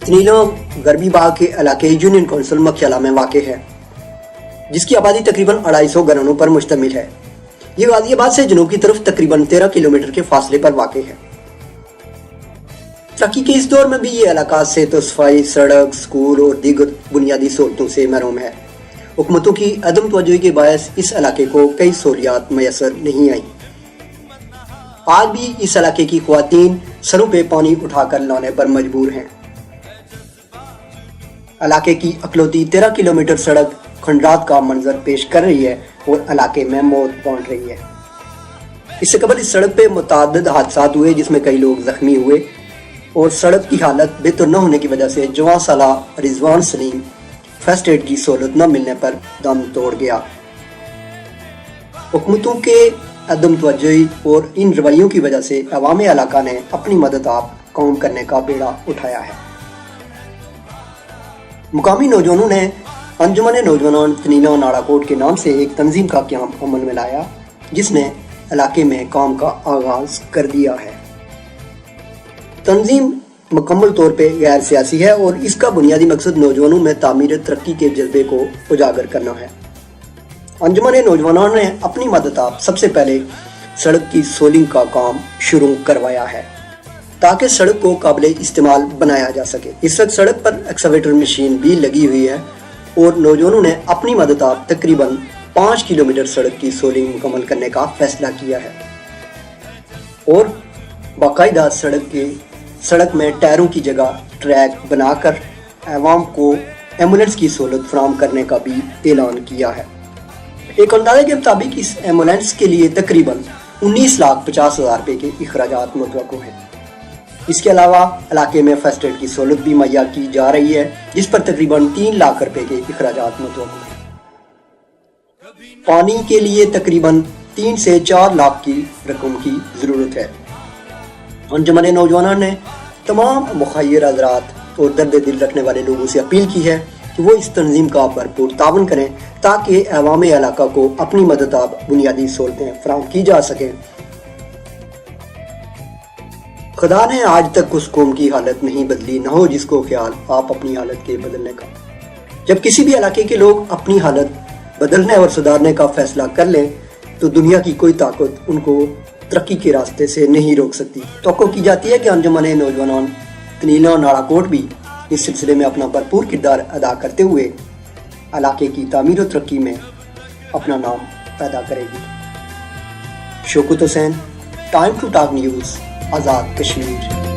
तनीलो गरबी बाग के इलाके union council मखियाला में वाक़ है, जिसकी आबादी तकरीबन 250 घरानों पर मुश्तमिल है। ये गाजियाबाद से जनूब की तरफ तकरीबन 13 किलोमीटर के फासले पर वाक़ है। तरक्की के इस दौर में भी ये इलाका सेहत सफाई, सड़क, स्कूल और दीगर बुनियादी सहूलतों से महरूम है। हुकूमतों की अदम तवज्जोही के बायस इस इलाके को कई सहूलियात मैसर नहीं आई। आज भी इस इलाके की ख्वातीन सरों पे पानी उठाकर लाने पर मजबूर हैं। इलाके की अकलौती 13 किलोमीटर सड़क खंडात का मंजर पेश कर रही है और इलाके में मौत बांट रही है। इससे कबल इस सड़क पे मुतअद्दिद हादसात हुए जिसमें कई लोग जख्मी हुए और सड़क की हालत बेहतर न होने की वजह से जवान साला रिजवान सलीम फर्स्ट एड की सहूलत न मिलने पर दम तोड़ गया। हुकूमतों के अदम तवज्जोही और इन रवैयों की वजह से अवाम इलाका ने अपनी मदद आप कौम करने का बेड़ा उठाया है। मुकामी नौजवानों ने अंजुमन नौजवान तनीला नाड़ाकोट के नाम से एक तंजीम का क़याम अमल में लाया, जिसने इलाके में काम का आगाज कर दिया है। तंजीम मुकम्मल तौर पे गैर सियासी है और इसका बुनियादी मकसद नौजवानों में तामीर तरक्की के जज्बे को उजागर करना है। अंजुमन नौजवानों ने अपनी मदद आप सबसे पहले सड़क की सोलिंग का काम शुरू करवाया है ताकि सड़क को काबिल इस्तेमाल बनाया जा सके। इस वक्त सड़क पर एक्सकवेटर मशीन भी लगी हुई है और नौजवानों ने अपनी मदद आप तकरीबन 5 किलोमीटर सड़क की सोलिंग मुकम्मल करने का फैसला किया है और बाकायदा सड़क में टायरों की जगह ट्रैक बनाकर अवाम को एम्बुलेंस की सहूलत फराहम करने का भी ऐलान किया है। एक अंदाजे के मुताबिक इस एम्बुलेंस के लिए तकरीबन 19,50,000 रुपये के अखराजात मुतवक्को हैं। इसके अलावा इलाके में फर्स्ट एड की सहूलत भी मुहैया की जा रही है, जिस पर तकरीबन 3 लाख रुपए के अखराजात मुतवक्को हैं। पानी के लिए तकरीबन 3 से 4 लाख की रकम की ज़रूरत है। अंजुमन नौजवानों ने तमाम मुखय्यर हज़रात और दर्द दिल रखने वाले लोगों से अपील की है कि वो इस तंजीम का भरपूर तावन करें ताकि अवाम इलाका को अपनी मदद आप बुनियादी सहूलतें फराहम की जा सकें। खुदा ने आज तक उस कौम की हालत नहीं बदली, न हो जिसको ख्याल आप अपनी हालत के बदलने का। जब किसी भी इलाके के लोग अपनी हालत बदलने और सुधारने का फैसला कर लें तो दुनिया की कोई ताकत उनको तरक्की के रास्ते से नहीं रोक सकती। तवक्को की जाती है कि अंजुमन नौजवान तनीला नाड़ाकोट भी इस सिलसिले में अपना भरपूर किरदार अदा करते हुए इलाके की तामीर और तरक्की में अपना नाम पैदा करेगी। Shaukat Hussain, time to talk news, Azad Kashmir.